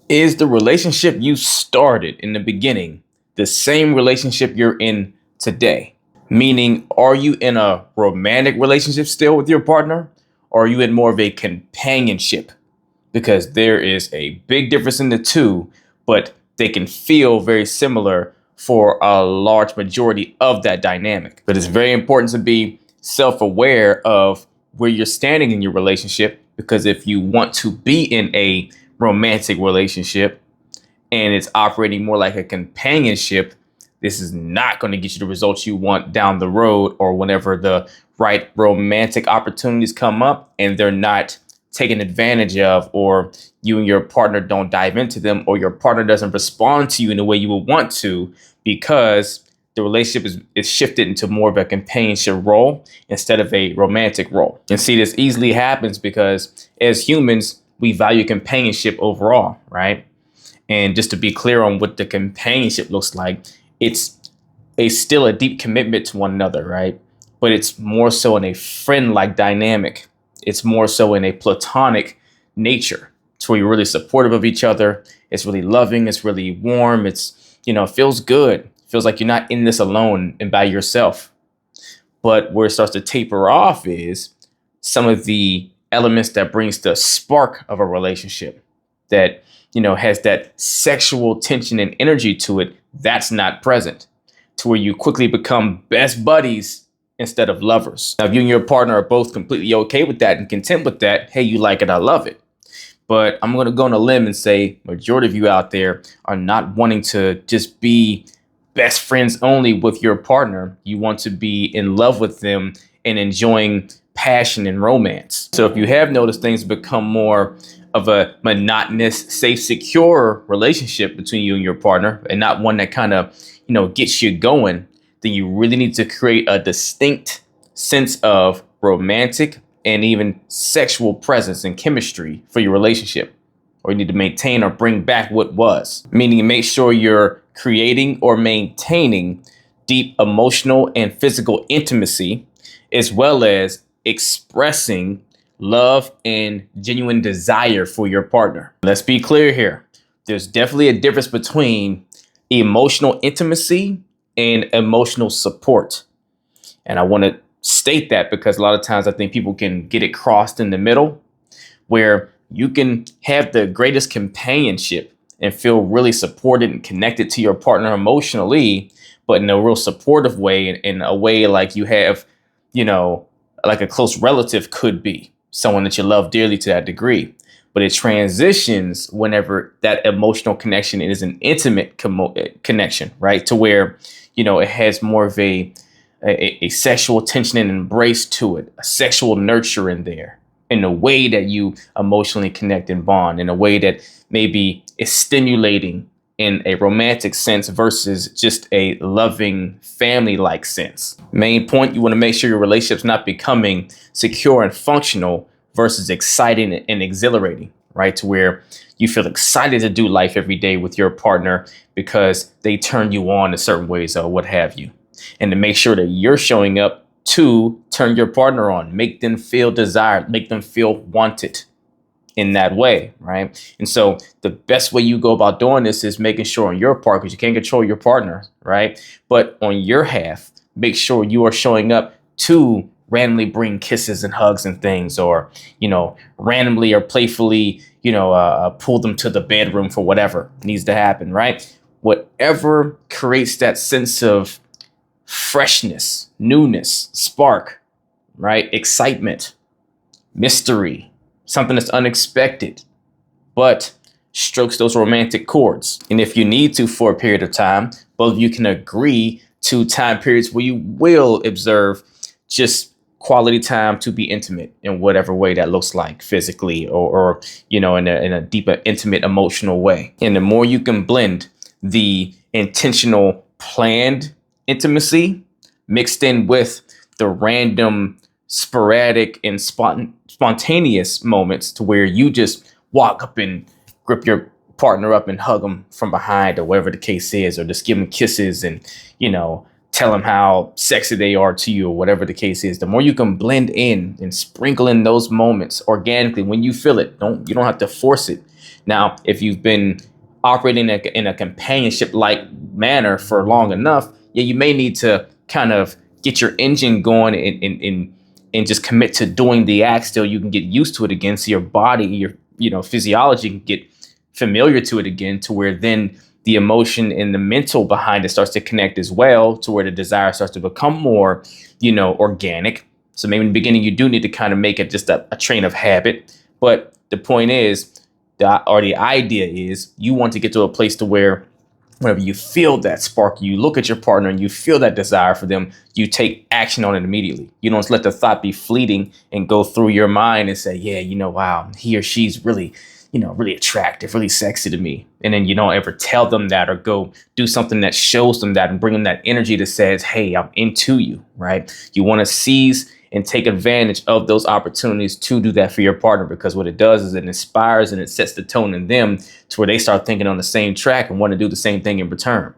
Is the relationship you started in the beginning the same relationship you're in today? Meaning, are you in a romantic relationship still with your partner? Or are you in more of a companionship? Because there is a big difference in the two, but they can feel very similar for a large majority of that dynamic. But it's very important to be self aware of where you're standing in your relationship, because if you want to be in a romantic relationship and it's operating more like a companionship, this is not going to get you the results you want down the road or whenever the right romantic opportunities come up and they're not taken advantage of, or you and your partner don't dive into them, or your partner doesn't respond to you in the way you would want to, because the relationship is shifted into more of a companionship role instead of a romantic role. And see, this easily happens because as humans, we value companionship overall, right? And just to be clear on what the companionship looks like, it's still a deep commitment to one another, right? But it's more so in a friend-like dynamic. It's more so in a platonic nature. It's where you're really supportive of each other. It's really loving. It's really warm. It feels good. It feels like you're not in this alone and by yourself. But where it starts to taper off is some of the elements that brings the spark of a relationship that, has that sexual tension and energy to it. That's not present, to where you quickly become best buddies instead of lovers. Now, if you and your partner are both completely okay with that and content with that, hey, you like it, I love it. But I'm going to go on a limb and say majority of you out there are not wanting to just be best friends only with your partner. You want to be in love with them and enjoying passion and romance. So if you have noticed things become more of a monotonous, safe, secure relationship between you and your partner, and not one that kind of, gets you going, then you really need to create a distinct sense of romantic and even sexual presence and chemistry for your relationship. Or you need to maintain or bring back what was, meaning make sure you're creating or maintaining deep emotional and physical intimacy, as well as expressing love and genuine desire for your partner. Let's be clear here. There's definitely a difference between emotional intimacy and emotional support. And I want to state that because a lot of times I think people can get it crossed in the middle, where you can have the greatest companionship and feel really supported and connected to your partner emotionally, but in a real supportive way, in a way like you have, like a close relative could be, someone that you love dearly to that degree. But it transitions whenever that emotional connection is an intimate connection, right? To where, it has more of a sexual tension and embrace to it, a sexual nurture in there, in a way that you emotionally connect and bond, in a way that maybe is stimulating in a romantic sense versus just a loving family-like sense. Main point, you want to make sure your relationship's not becoming secure and functional versus exciting and exhilarating, right? To where you feel excited to do life every day with your partner because they turn you on in certain ways or what have you. And to make sure that you're showing up to turn your partner on, make them feel desired, make them feel wanted in that way, right? And so the best way you go about doing this is making sure on your part, because you can't control your partner, right? But on your half, make sure you are showing up to randomly bring kisses and hugs and things, or, randomly or playfully, pull them to the bedroom for whatever needs to happen, right? Whatever creates that sense of freshness, newness, spark, right? Excitement, mystery, something that's unexpected, but strokes those romantic chords. And if you need to for a period of time, both of you can agree to time periods where you will observe just quality time to be intimate in whatever way that looks like, physically or in a deeper, intimate, emotional way. And the more you can blend the intentional, planned intimacy mixed in with the random, sporadic and spontaneous moments, to where you just walk up and grip your partner up and hug them from behind, or whatever the case is, or just give them kisses and, tell them how sexy they are to you, or whatever the case is. The more you can blend in and sprinkle in those moments organically when you feel it, you don't have to force it Now, if you've been operating in a companionship like manner for long enough, yeah, you may need to kind of get your engine going and just commit to doing the act still. You can get used to it again. So your body, your physiology can get familiar to it again, to where then the emotion and the mental behind it starts to connect as well, to where the desire starts to become more, organic. So maybe in the beginning, you do need to kind of make it just a train of habit. But the point is, the idea is, you want to get to a place to where whenever you feel that spark, you look at your partner and you feel that desire for them, you take action on it immediately. You don't just let the thought be fleeting and go through your mind and say, yeah, wow, he or she's really, really attractive, really sexy to me. And then you don't ever tell them that, or go do something that shows them that and bring them that energy that says, hey, I'm into you, right? You want to seize and take advantage of those opportunities to do that for your partner, because what it does is it inspires and it sets the tone in them to where they start thinking on the same track and want to do the same thing in return.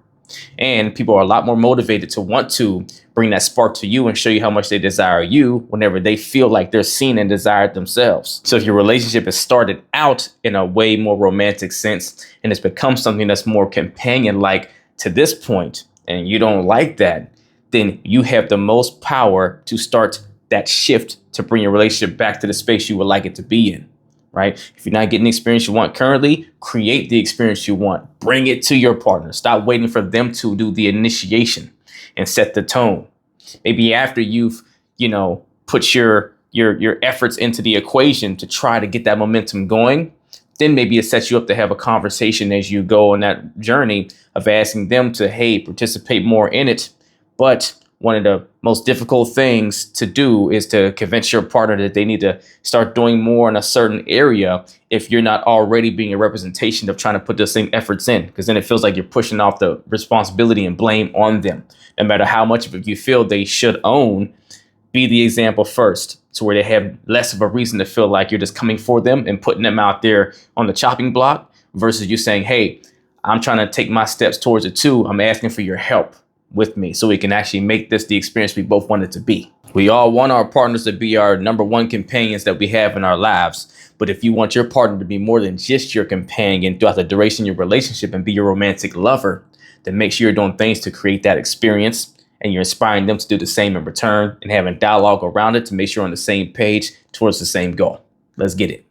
And people are a lot more motivated to want to bring that spark to you and show you how much they desire you whenever they feel like they're seen and desired themselves. So if your relationship has started out in a way more romantic sense and it's become something that's more companion-like to this point, and you don't like that, then you have the most power to start that shift to bring your relationship back to the space you would like it to be in, right? If you're not getting the experience you want currently, create the experience you want. Bring it to your partner. Stop waiting for them to do the initiation and set the tone. Maybe after you've, put your efforts into the equation to try to get that momentum going, then maybe it sets you up to have a conversation as you go on that journey of asking them to, hey, participate more in it. But one of the most difficult things to do is to convince your partner that they need to start doing more in a certain area if you're not already being a representation of trying to put the same efforts in, because then it feels like you're pushing off the responsibility and blame on them. No matter how much of it you feel they should own, be the example first, to where they have less of a reason to feel like you're just coming for them and putting them out there on the chopping block, versus you saying, hey, I'm trying to take my steps towards it too. I'm asking for your help with me so we can actually make this the experience we both want it to be. We all want our partners to be our number one companions that we have in our lives. But if you want your partner to be more than just your companion throughout the duration of your relationship and be your romantic lover, then make sure you're doing things to create that experience, and you're inspiring them to do the same in return, and having dialogue around it to make sure you're on the same page towards the same goal. Let's get it.